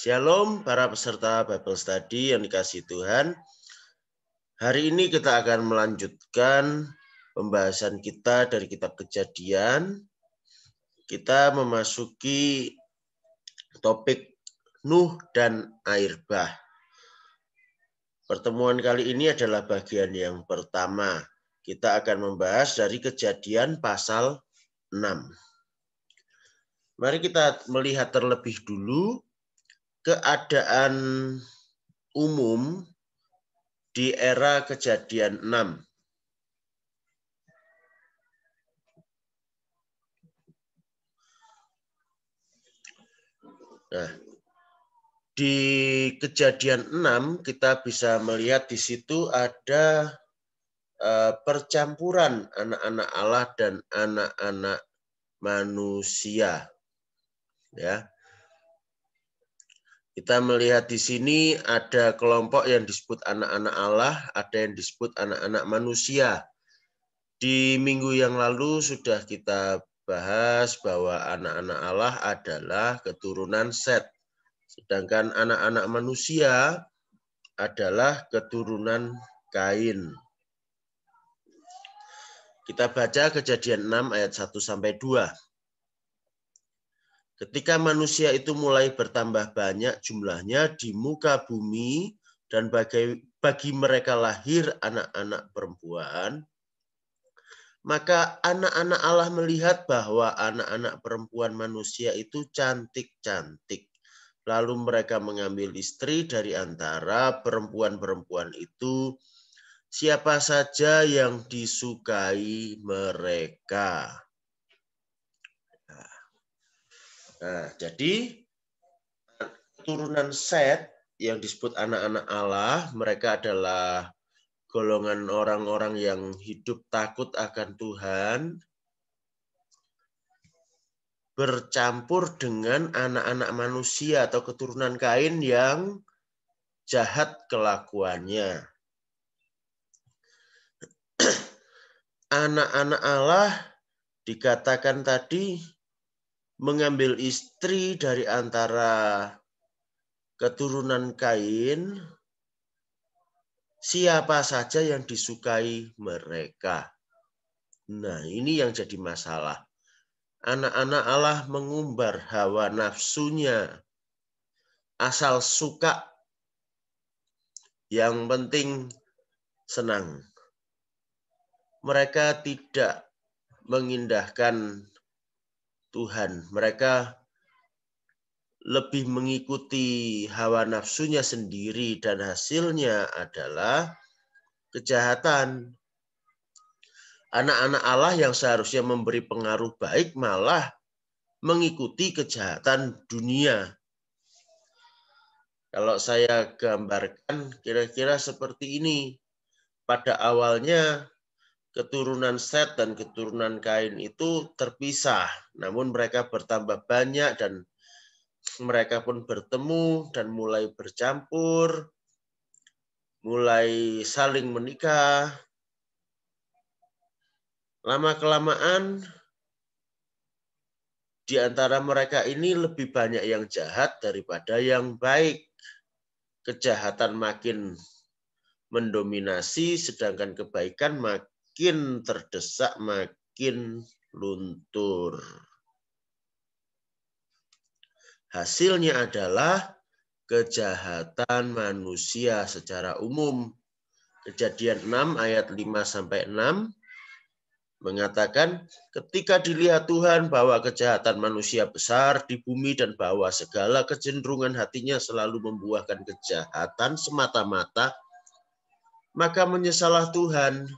Shalom para peserta Bible Study yang dikasihi Tuhan. Hari ini kita akan melanjutkan pembahasan kita dari kitab Kejadian. Kita memasuki topik Nuh dan air bah. Pertemuan kali ini adalah bagian yang pertama. Kita akan membahas dari Kejadian pasal 6. Mari kita melihat terlebih dulu keadaan umum di era Kejadian 6. Nah, di Kejadian 6 kita bisa melihat di situ ada percampuran anak-anak Allah dan anak-anak manusia. Ya. Kita melihat di sini ada kelompok yang disebut anak-anak Allah, ada yang disebut anak-anak manusia. Di minggu yang lalu sudah kita bahas bahwa anak-anak Allah adalah keturunan Set, sedangkan anak-anak manusia adalah keturunan Kain. Kita baca Kejadian 6 ayat 1-2. Ketika manusia itu mulai bertambah banyak jumlahnya di muka bumi dan bagi mereka lahir anak-anak perempuan, maka anak-anak Allah melihat bahwa anak-anak perempuan manusia itu cantik-cantik. Lalu mereka mengambil istri dari antara perempuan-perempuan itu, siapa saja yang disukai mereka. Nah, jadi keturunan Set yang disebut anak-anak Allah, mereka adalah golongan orang-orang yang hidup takut akan Tuhan, bercampur dengan anak-anak manusia atau keturunan Kain yang jahat kelakuannya. Anak-anak Allah dikatakan tadi mengambil istri dari antara keturunan Kain, siapa saja yang disukai mereka. Nah, ini yang jadi masalah. Anak-anak Allah mengumbar hawa nafsunya, asal suka, yang penting senang. Mereka tidak mengindahkan Tuhan. Mereka lebih mengikuti hawa nafsunya sendiri dan hasilnya adalah kejahatan. Anak-anak Allah yang seharusnya memberi pengaruh baik malah mengikuti kejahatan dunia. Kalau saya gambarkan kira-kira seperti ini. Pada awalnya keturunan Set dan keturunan Kain itu terpisah. Namun mereka bertambah banyak dan mereka pun bertemu dan mulai bercampur, mulai saling menikah. Lama-kelamaan di antara mereka ini lebih banyak yang jahat daripada yang baik. Kejahatan makin mendominasi, sedangkan kebaikan makin terdesak, makin luntur. Hasilnya adalah kejahatan manusia secara umum. Kejadian 6 ayat 5-6 mengatakan, ketika dilihat Tuhan bahwa kejahatan manusia besar di bumi dan bahwa segala kecenderungan hatinya selalu membuahkan kejahatan semata-mata, maka menyesallah Tuhan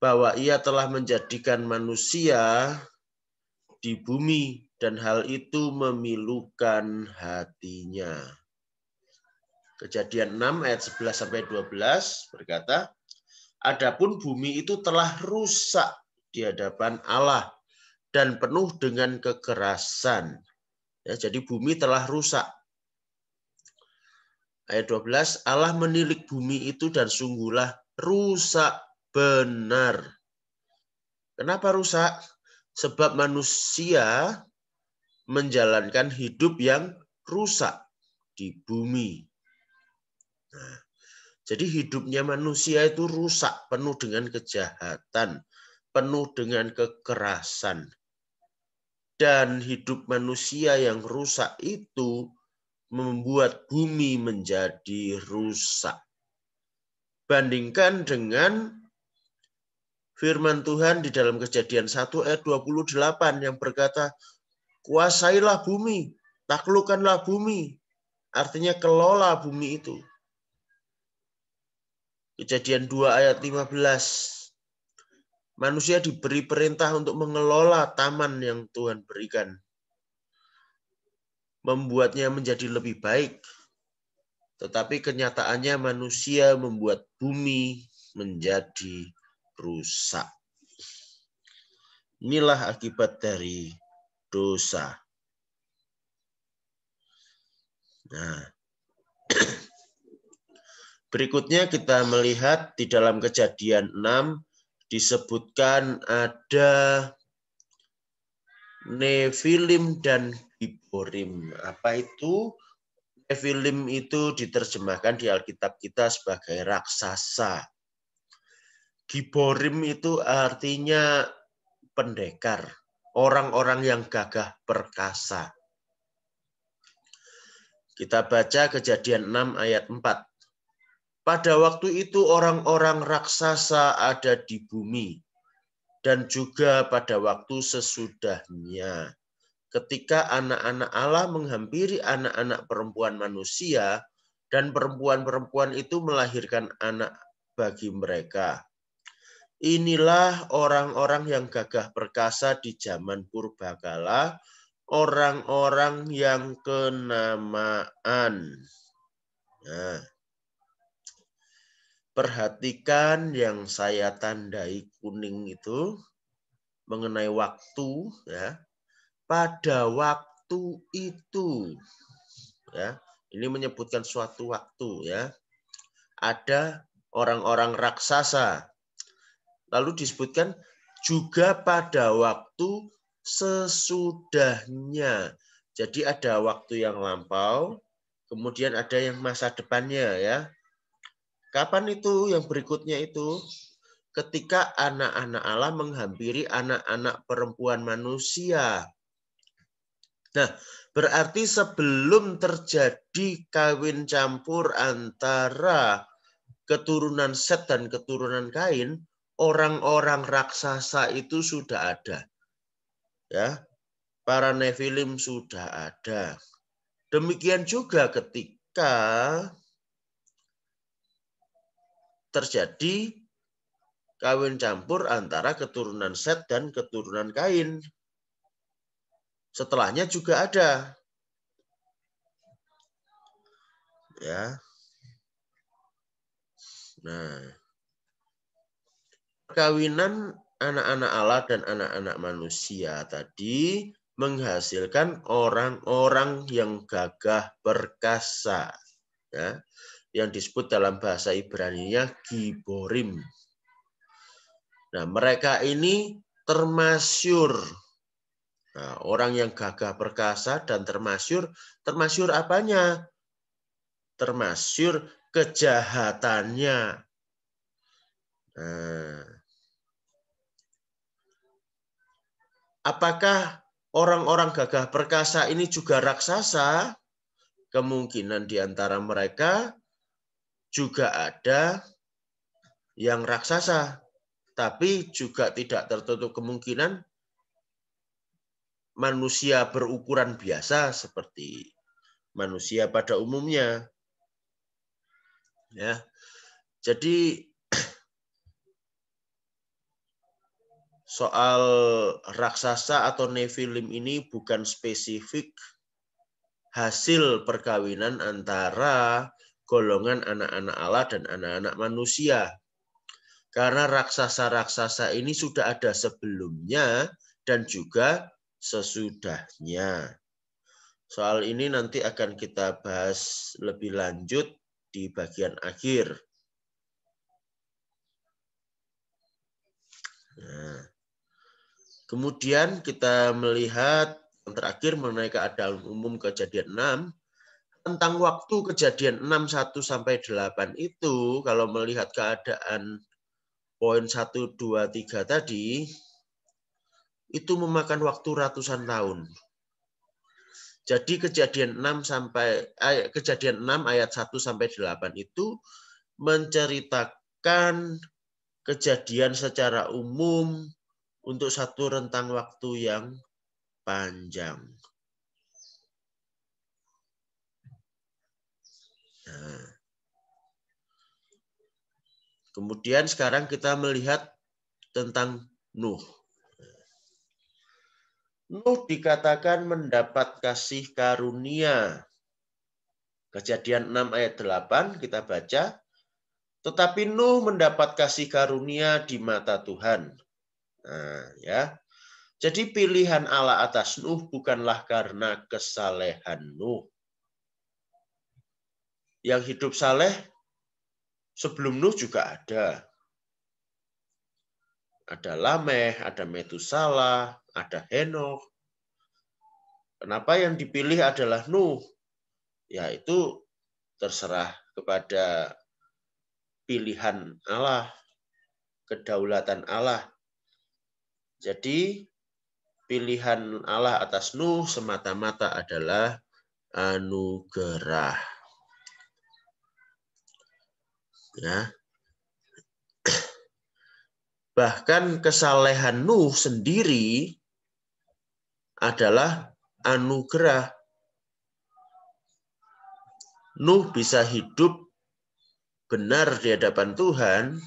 bahwa Ia telah menjadikan manusia di bumi dan hal itu memilukan hatinya. Kejadian 6 ayat 11-12 berkata, adapun bumi itu telah rusak di hadapan Allah dan penuh dengan kekerasan. Ya, jadi bumi telah rusak. Ayat 12, Allah menilik bumi itu dan sungguhlah rusak benar. Kenapa rusak? Sebab manusia menjalankan hidup yang rusak di bumi. Nah, jadi hidupnya manusia itu rusak, penuh dengan kejahatan, penuh dengan kekerasan. Dan hidup manusia yang rusak itu membuat bumi menjadi rusak. Bandingkan dengan firman Tuhan di dalam Kejadian 1 ayat 28 yang berkata, kuasailah bumi, taklukkanlah bumi. Artinya kelola bumi itu. Kejadian 2 ayat 15. Manusia diberi perintah untuk mengelola taman yang Tuhan berikan. Membuatnya menjadi lebih baik. Tetapi kenyataannya manusia membuat bumi menjadi rusak. Inilah akibat dari dosa. Nah, berikutnya kita melihat di dalam Kejadian 6 disebutkan ada Nefilim dan Giborim. Apa itu? Nefilim itu diterjemahkan di Alkitab kita sebagai raksasa. Giborim itu artinya pendekar, orang-orang yang gagah perkasa. Kita baca Kejadian 6 ayat 4. Pada waktu itu orang-orang raksasa ada di bumi, dan juga pada waktu sesudahnya. Ketika anak-anak Allah menghampiri anak-anak perempuan manusia, dan perempuan-perempuan itu melahirkan anak bagi mereka. Inilah orang-orang yang gagah perkasa di zaman purbakala, orang-orang yang kenamaan. Nah, perhatikan yang saya tandai kuning itu mengenai waktu, ya. Pada waktu itu, ya, ini menyebutkan suatu waktu, ya. Ada orang-orang raksasa. Lalu disebutkan juga pada waktu sesudahnya. Jadi ada waktu yang lampau, kemudian ada yang masa depannya, ya. Kapan itu yang berikutnya itu? Ketika anak-anak Allah menghampiri anak-anak perempuan manusia. Nah, berarti sebelum terjadi kawin campur antara keturunan Set dan keturunan Kain, orang-orang raksasa itu sudah ada. Ya, para Nefilim sudah ada. Demikian juga ketika terjadi kawin campur antara keturunan Set dan keturunan Kain. Setelahnya juga ada. Ya. Nah, perkawinan anak-anak Allah dan anak-anak manusia tadi menghasilkan orang-orang yang gagah perkasa. Ya, yang disebut dalam bahasa Ibrani-nya Giborim. Nah, mereka ini termasyur. Nah, orang yang gagah perkasa dan termasyur apanya? Termasyur kejahatannya. Nah, apakah orang-orang gagah perkasa ini juga raksasa? Kemungkinan di antara mereka juga ada yang raksasa. Tapi juga tidak tertutup kemungkinan manusia berukuran biasa seperti manusia pada umumnya. Ya. Jadi soal raksasa atau Nefilim ini bukan spesifik hasil perkawinan antara golongan anak-anak Allah dan anak-anak manusia. Karena raksasa-raksasa ini sudah ada sebelumnya dan juga sesudahnya. Soal ini nanti akan kita bahas lebih lanjut di bagian akhir. Nah, kemudian kita melihat terakhir mengenai keadaan umum kejadian 6, tentang waktu kejadian 6, 1 sampai 8 itu, kalau melihat keadaan poin 1, 2, 3 tadi, itu memakan waktu ratusan tahun. Jadi kejadian 6 ayat 1 sampai 8 itu menceritakan kejadian secara umum untuk satu rentang waktu yang panjang. Nah, kemudian sekarang kita melihat tentang Nuh. Nuh dikatakan mendapat kasih karunia. Kejadian 6 ayat 8 kita baca. Tetapi Nuh mendapat kasih karunia di mata Tuhan. Nah, ya. Jadi pilihan Allah atas Nuh bukanlah karena kesalehan Nuh. Yang hidup saleh sebelum Nuh juga ada. Ada Lameh, ada Metusalah, ada Henokh. Kenapa yang dipilih adalah Nuh? Ya itu terserah kepada pilihan Allah, kedaulatan Allah. Jadi pilihan Allah atas Nuh semata-mata adalah anugerah. Ya. Bahkan kesalehan Nuh sendiri adalah anugerah. Nuh bisa hidup benar di hadapan Tuhan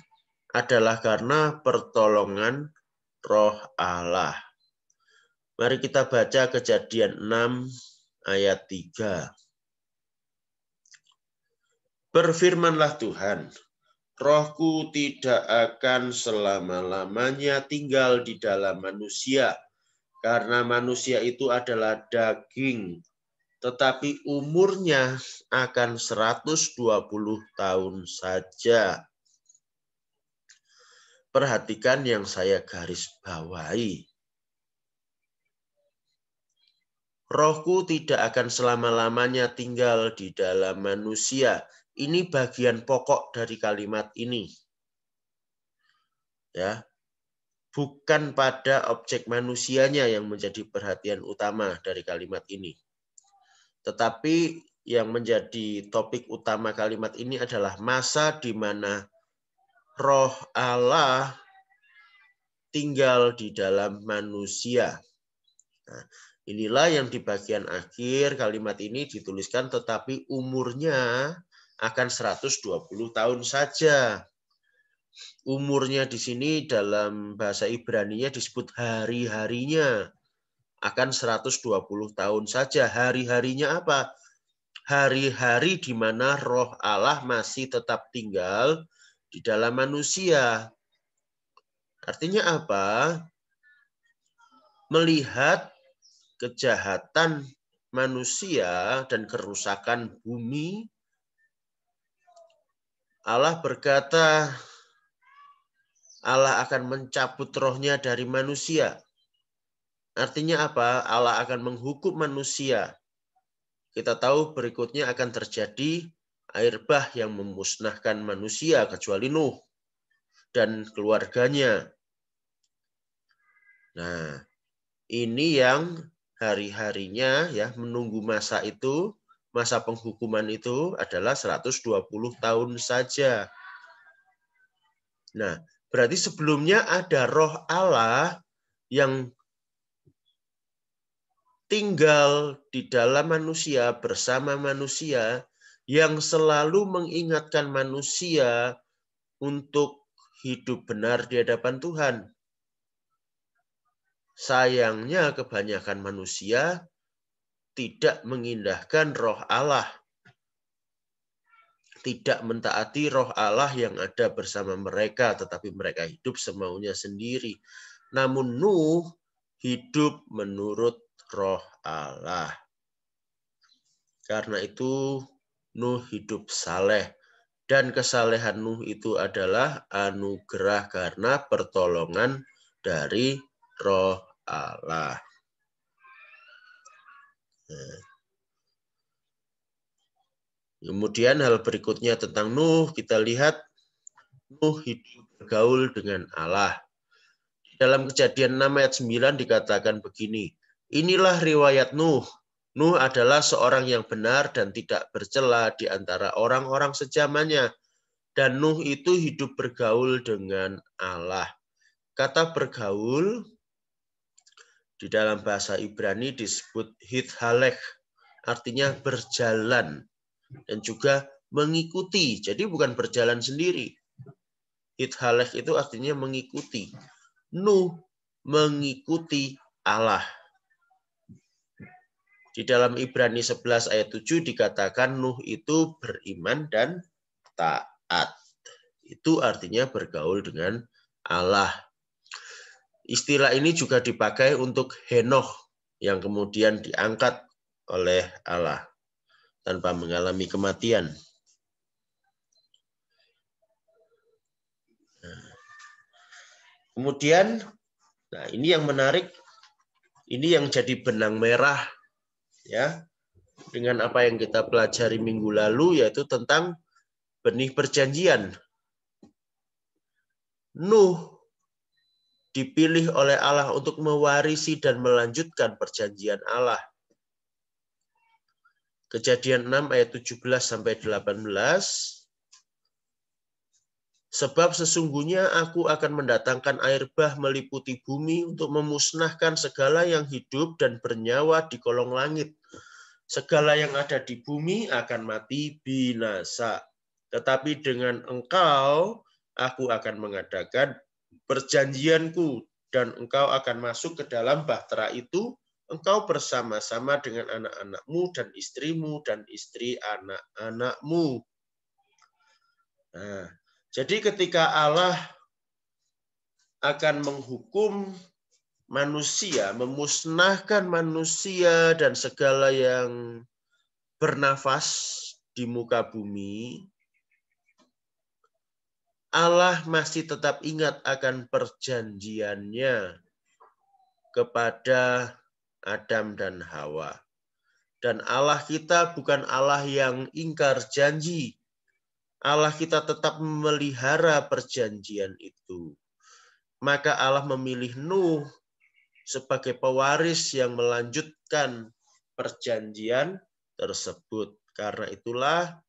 adalah karena pertolongan Roh Allah. Mari kita baca Kejadian 6 ayat 3. Berfirmanlah Tuhan, Rohku tidak akan selama-lamanya tinggal di dalam manusia, karena manusia itu adalah daging, tetapi umurnya akan 120 tahun saja. Perhatikan yang saya garis bawahi. Rohku tidak akan selama-lamanya tinggal di dalam manusia. Ini bagian pokok dari kalimat ini. Ya. Bukan pada objek manusianya yang menjadi perhatian utama dari kalimat ini. Tetapi yang menjadi topik utama kalimat ini adalah masa di mana Roh Allah tinggal di dalam manusia. Nah, inilah yang di bagian akhir kalimat ini dituliskan, tetapi umurnya akan 120 tahun saja. Umurnya di sini dalam bahasa Ibrani-nya disebut hari-harinya. Akan 120 tahun saja. Hari-harinya apa? Hari-hari di mana Roh Allah masih tetap tinggal di dalam manusia. Artinya apa? Melihat kejahatan manusia dan kerusakan bumi, Allah berkata, Allah akan mencabut rohnya dari manusia. Artinya apa? Allah akan menghukum manusia. Kita tahu berikutnya akan terjadi air bah yang memusnahkan manusia kecuali Nuh dan keluarganya. Nah, ini yang hari-harinya ya menunggu masa itu, masa penghukuman itu adalah 120 tahun saja. Nah, berarti sebelumnya ada Roh Allah yang tinggal di dalam manusia, bersama manusia, yang selalu mengingatkan manusia untuk hidup benar di hadapan Tuhan. Sayangnya kebanyakan manusia tidak mengindahkan Roh Allah, tidak mentaati Roh Allah yang ada bersama mereka, tetapi mereka hidup semaunya sendiri. Namun Nuh hidup menurut Roh Allah. Karena itu Nuh hidup saleh, dan kesalehan Nuh itu adalah anugerah karena pertolongan dari Roh Allah. Kemudian hal berikutnya tentang Nuh, kita lihat Nuh hidup bergaul dengan Allah. Dalam Kejadian 6 ayat 9 dikatakan begini, inilah riwayat Nuh. Nuh adalah seorang yang benar dan tidak bercela di antara orang-orang sejamannya. Dan Nuh itu hidup bergaul dengan Allah. Kata bergaul di dalam bahasa Ibrani disebut hithalech, artinya berjalan dan juga mengikuti. Jadi bukan berjalan sendiri. Hithalech itu artinya mengikuti. Nuh mengikuti Allah. Di dalam Ibrani 11 ayat 7 dikatakan Nuh itu beriman dan taat. Itu artinya bergaul dengan Allah. Istilah ini juga dipakai untuk Henoh yang kemudian diangkat oleh Allah tanpa mengalami kematian. Kemudian, nah ini yang menarik, ini yang jadi benang merah ya dengan apa yang kita pelajari minggu lalu, yaitu tentang benih perjanjian. Nuh dipilih oleh Allah untuk mewarisi dan melanjutkan perjanjian Allah. Kejadian 6 ayat 17 sampai 18. Sebab sesungguhnya aku akan mendatangkan air bah meliputi bumi untuk memusnahkan segala yang hidup dan bernyawa di kolong langit. Segala yang ada di bumi akan mati binasa. Tetapi dengan engkau, aku akan mengadakan perjanjianku, dan engkau akan masuk ke dalam bahtera itu, engkau bersama-sama dengan anak-anakmu dan istrimu dan istri anak-anakmu. Nah, jadi ketika Allah akan menghukum manusia, memusnahkan manusia dan segala yang bernafas di muka bumi, Allah masih tetap ingat akan perjanjiannya kepada Adam dan Hawa. Dan Allah kita bukan Allah yang ingkar janji. Allah kita tetap memelihara perjanjian itu. Maka Allah memilih Nuh sebagai pewaris yang melanjutkan perjanjian tersebut. Karena itulah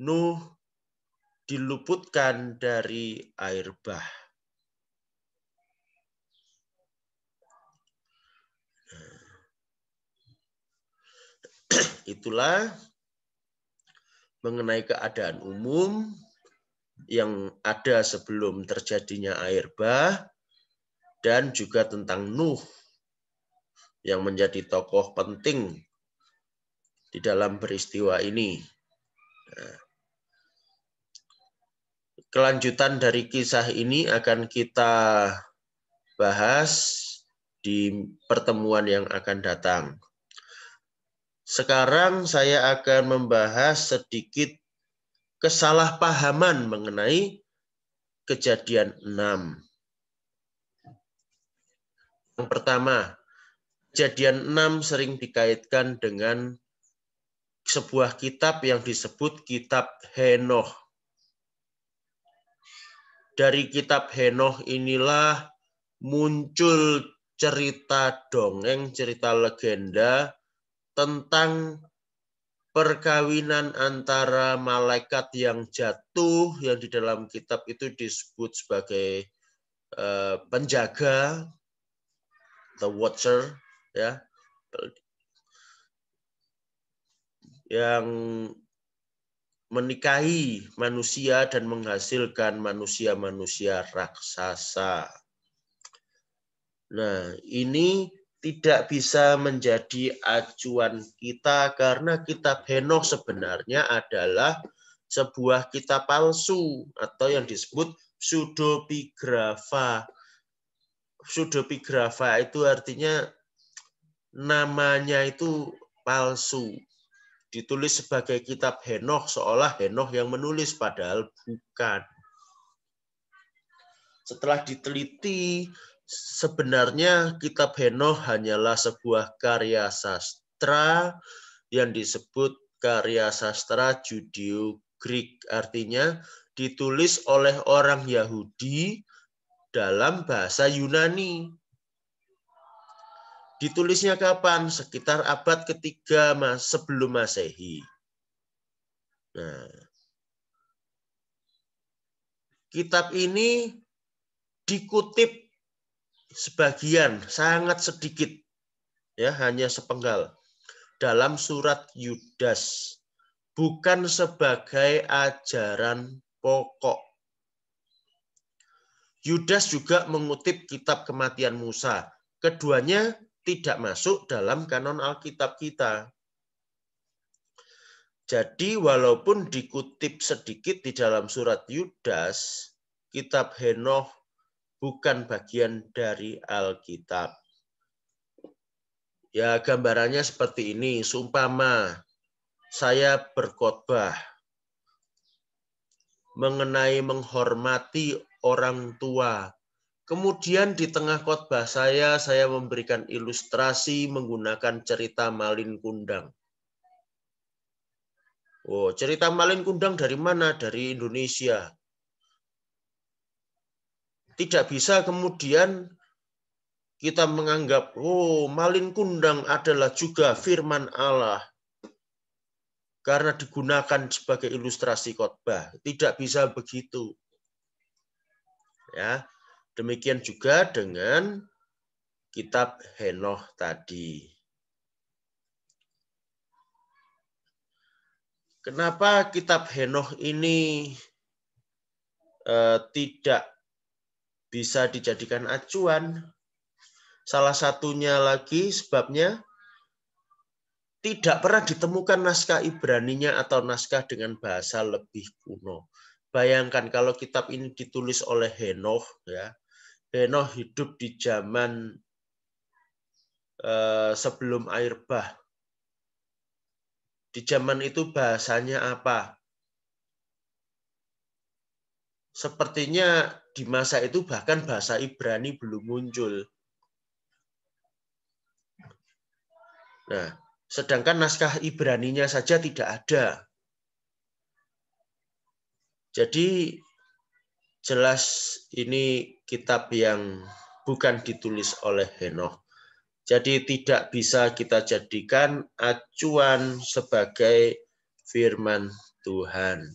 Nuh diluputkan dari air bah. Itulah mengenai keadaan umum yang ada sebelum terjadinya air bah, dan juga tentang Nuh yang menjadi tokoh penting di dalam peristiwa ini. Nah, kelanjutan dari kisah ini akan kita bahas di pertemuan yang akan datang. Sekarang saya akan membahas sedikit kesalahpahaman mengenai Kejadian 6. Yang pertama, Kejadian 6 sering dikaitkan dengan sebuah kitab yang disebut Kitab Henoh. Dari Kitab Henoh inilah muncul cerita dongeng, cerita legenda tentang perkawinan antara malaikat yang jatuh, yang di dalam kitab itu disebut sebagai penjaga, the watcher, ya, yang menikahi manusia dan menghasilkan manusia-manusia raksasa. Nah, ini tidak bisa menjadi acuan kita karena kitab Henoh sebenarnya adalah sebuah kitab palsu atau yang disebut pseudepigrafa. Pseudepigrafa itu artinya namanya itu palsu. Ditulis sebagai kitab Henoh seolah Henoh yang menulis padahal bukan. Setelah diteliti, sebenarnya kitab Henoh hanyalah sebuah karya sastra Petra yang disebut karya sastra Judeo-Greek, artinya ditulis oleh orang Yahudi dalam bahasa Yunani. Ditulisnya kapan? Sekitar abad ketiga sebelum Masehi. Nah, kitab ini dikutip sebagian, sangat sedikit, ya, hanya sepenggal, dalam surat Yudas, bukan sebagai ajaran pokok. Yudas juga mengutip kitab kematian Musa. Keduanya tidak masuk dalam kanon Alkitab kita. Jadi walaupun dikutip sedikit di dalam surat Yudas, kitab Henoch bukan bagian dari Alkitab. Ya, gambarannya seperti ini. Seumpama saya berkhotbah mengenai menghormati orang tua. Kemudian di tengah khotbah saya memberikan ilustrasi menggunakan cerita Malin Kundang. Oh, cerita Malin Kundang dari mana? Dari Indonesia. Tidak bisa kemudian kita menganggap, oh, Malin Kundang adalah juga firman Allah karena digunakan sebagai ilustrasi khotbah. Tidak bisa begitu. Ya, demikian juga dengan kitab Henoch tadi. Kenapa kitab Henoch ini tidak bisa dijadikan acuan? Salah satunya lagi sebabnya tidak pernah ditemukan naskah Ibraninya atau naskah dengan bahasa lebih kuno. Bayangkan kalau kitab ini ditulis oleh Henoch, ya. Henoch hidup di zaman sebelum air bah. Di zaman itu bahasanya apa? Sepertinya di masa itu bahkan bahasa Ibrani belum muncul. Nah, sedangkan naskah Ibraninya saja tidak ada. Jadi jelas ini kitab yang bukan ditulis oleh Henoch. Jadi tidak bisa kita jadikan acuan sebagai firman Tuhan.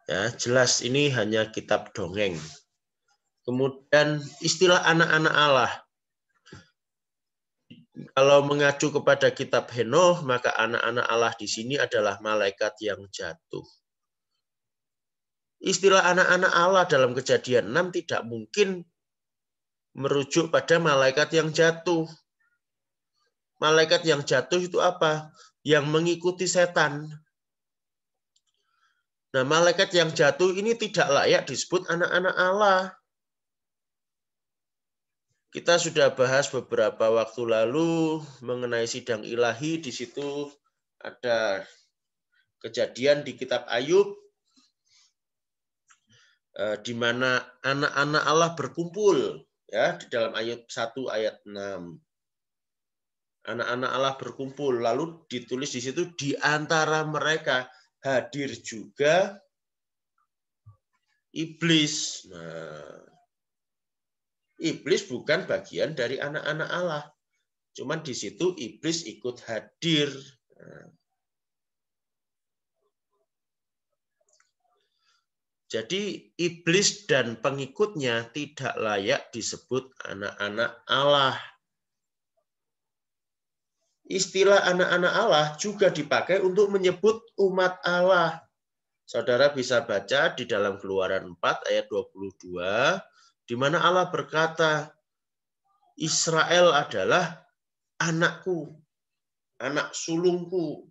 Ya, jelas ini hanya kitab dongeng. Kemudian istilah anak-anak Allah. Kalau mengacu kepada kitab Henoch, maka anak-anak Allah di sini adalah malaikat yang jatuh. Istilah anak-anak Allah dalam Kejadian 6 tidak mungkin merujuk pada malaikat yang jatuh. Malaikat yang jatuh itu apa? Yang mengikuti setan. Nah, malaikat yang jatuh ini tidak layak disebut anak-anak Allah. Kita sudah bahas beberapa waktu lalu mengenai sidang ilahi. Di situ ada kejadian di kitab Ayub, di mana anak-anak Allah berkumpul, ya, di dalam Ayub 1 ayat 6. Anak-anak Allah berkumpul, lalu ditulis di situ di antara mereka hadir juga iblis. Nah, iblis bukan bagian dari anak-anak Allah. Cuman di situ iblis ikut hadir. Nah, jadi iblis dan pengikutnya tidak layak disebut anak-anak Allah. Istilah anak-anak Allah juga dipakai untuk menyebut umat Allah. Saudara bisa baca di dalam Keluaran 4 ayat 22, di mana Allah berkata, Israel adalah anakku, anak sulungku.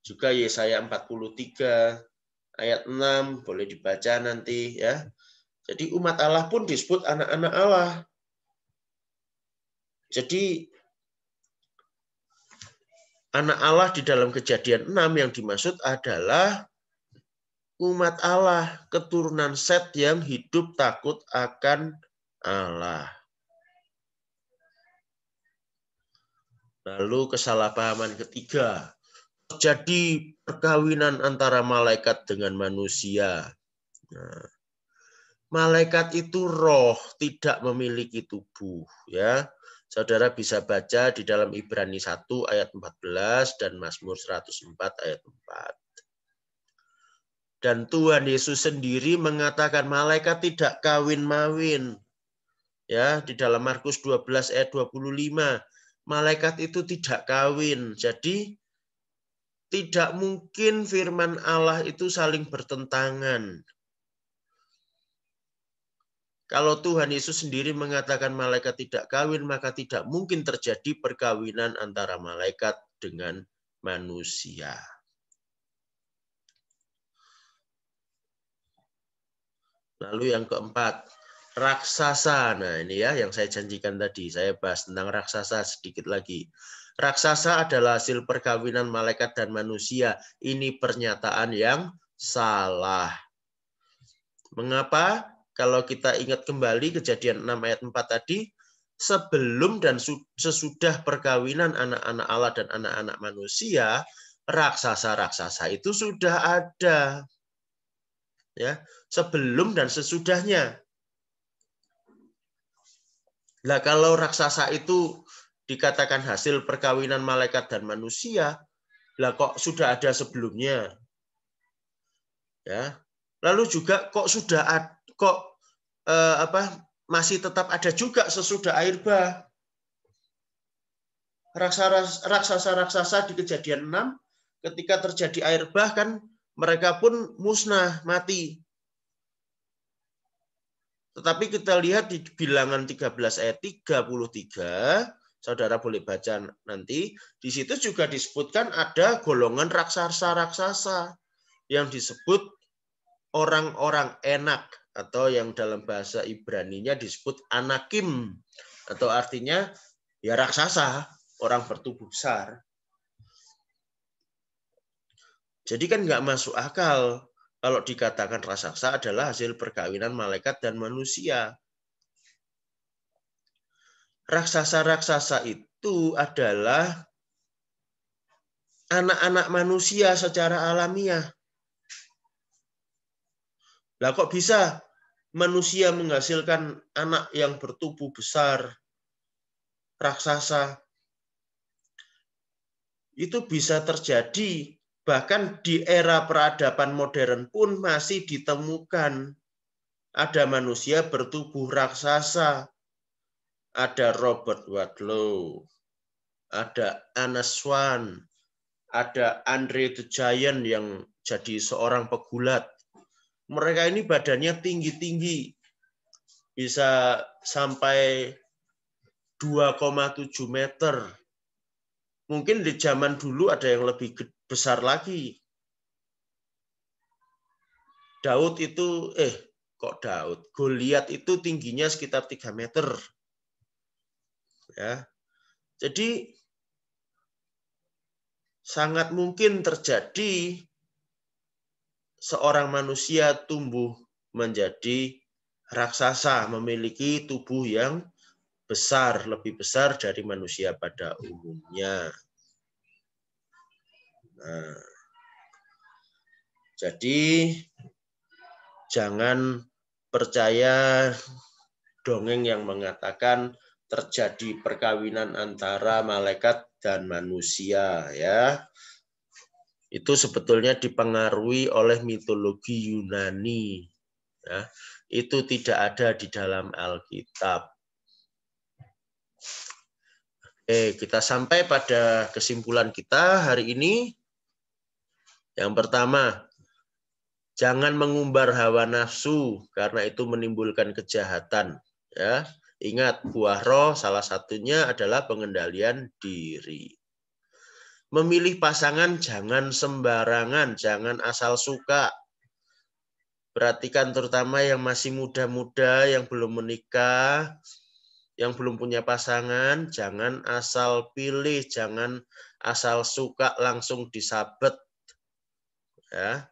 Juga Yesaya 43 ayat 6, boleh dibaca nanti, ya. Jadi umat Allah pun disebut anak-anak Allah. Jadi anak Allah di dalam Kejadian 6 yang dimaksud adalah umat Allah, keturunan Set yang hidup takut akan Allah. Lalu kesalahpahaman ketiga, terjadi perkawinan antara malaikat dengan manusia. Nah, malaikat itu roh, tidak memiliki tubuh, ya. Saudara bisa baca di dalam Ibrani 1 ayat 14 dan Mazmur 104 ayat 4. Dan Tuhan Yesus sendiri mengatakan malaikat tidak kawin-mawin. Ya, di dalam Markus 12 ayat 25, malaikat itu tidak kawin. Jadi tidak mungkin firman Allah itu saling bertentangan. Kalau Tuhan Yesus sendiri mengatakan malaikat tidak kawin, maka tidak mungkin terjadi perkawinan antara malaikat dengan manusia. Lalu yang keempat, raksasa. Nah ini ya yang saya janjikan tadi. Saya bahas tentang raksasa sedikit lagi. Raksasa adalah hasil perkawinan malaikat dan manusia. Ini pernyataan yang salah. Mengapa? Kalau kita ingat kembali kejadian 6 ayat 4 tadi, sebelum dan sesudah perkawinan anak-anak Allah dan anak-anak manusia, raksasa-raksasa itu sudah ada. Ya, sebelum dan sesudahnya. Nah, kalau raksasa itu dikatakan hasil perkawinan malaikat dan manusia, lah kok sudah ada sebelumnya? Ya. Lalu juga kok sudah masih tetap ada juga sesudah air bah. Raksasa-raksasa di kejadian 6 ketika terjadi air bah kan mereka pun musnah, mati. Tetapi kita lihat di bilangan 13 ayat 33, saudara boleh baca nanti, di situ juga disebutkan ada golongan raksasa-raksasa yang disebut orang-orang enak, atau yang dalam bahasa Ibraninya disebut anakim, atau artinya ya raksasa, orang bertubuh besar. Jadi kan nggak masuk akal kalau dikatakan raksasa adalah hasil perkawinan malaikat dan manusia. Raksasa-raksasa itu adalah anak-anak manusia secara alamiah. Lah kok bisa manusia menghasilkan anak yang bertubuh besar, raksasa? Itu bisa terjadi, bahkan di era peradaban modern pun masih ditemukan. Ada manusia bertubuh raksasa, ada Robert Wadlow, ada Anna Swan, ada Andre the Giant yang jadi seorang pegulat. Mereka ini badannya tinggi-tinggi, bisa sampai 2,7 meter. Mungkin di zaman dulu ada yang lebih besar lagi. Daud itu, Goliat itu tingginya sekitar 3 meter. Ya. Jadi sangat mungkin terjadi seorang manusia tumbuh menjadi raksasa, memiliki tubuh yang besar, lebih besar dari manusia pada umumnya. Nah, jadi jangan percaya dongeng yang mengatakan terjadi perkawinan antara malaikat dan manusia, ya. Itu sebetulnya dipengaruhi oleh mitologi Yunani. Ya, itu tidak ada di dalam Alkitab. Oke, kita sampai pada kesimpulan kita hari ini. Yang pertama, jangan mengumbar hawa nafsu karena itu menimbulkan kejahatan. Ya, ingat buah roh salah satunya adalah pengendalian diri. Memilih pasangan jangan sembarangan, jangan asal suka. Perhatikan terutama yang masih muda-muda, yang belum menikah, yang belum punya pasangan, jangan asal pilih, jangan asal suka langsung disabet. Ya.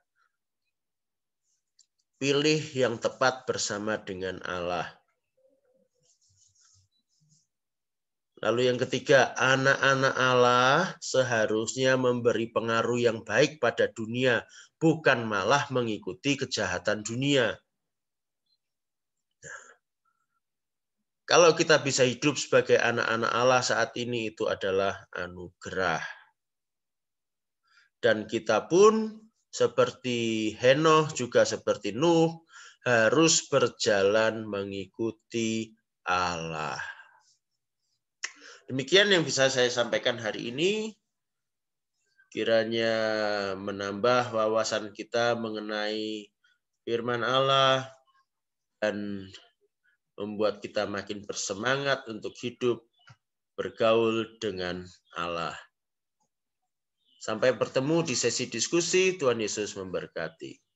Pilih yang tepat bersama dengan Allah. Lalu yang ketiga, anak-anak Allah seharusnya memberi pengaruh yang baik pada dunia, bukan malah mengikuti kejahatan dunia. Kalau kita bisa hidup sebagai anak-anak Allah saat ini, itu adalah anugerah. Dan kita pun seperti Henoh, juga seperti Nuh, harus berjalan mengikuti Allah. Demikian yang bisa saya sampaikan hari ini. Kiranya menambah wawasan kita mengenai firman Allah dan membuat kita makin bersemangat untuk hidup bergaul dengan Allah. Sampai bertemu di sesi diskusi. Tuhan Yesus memberkati.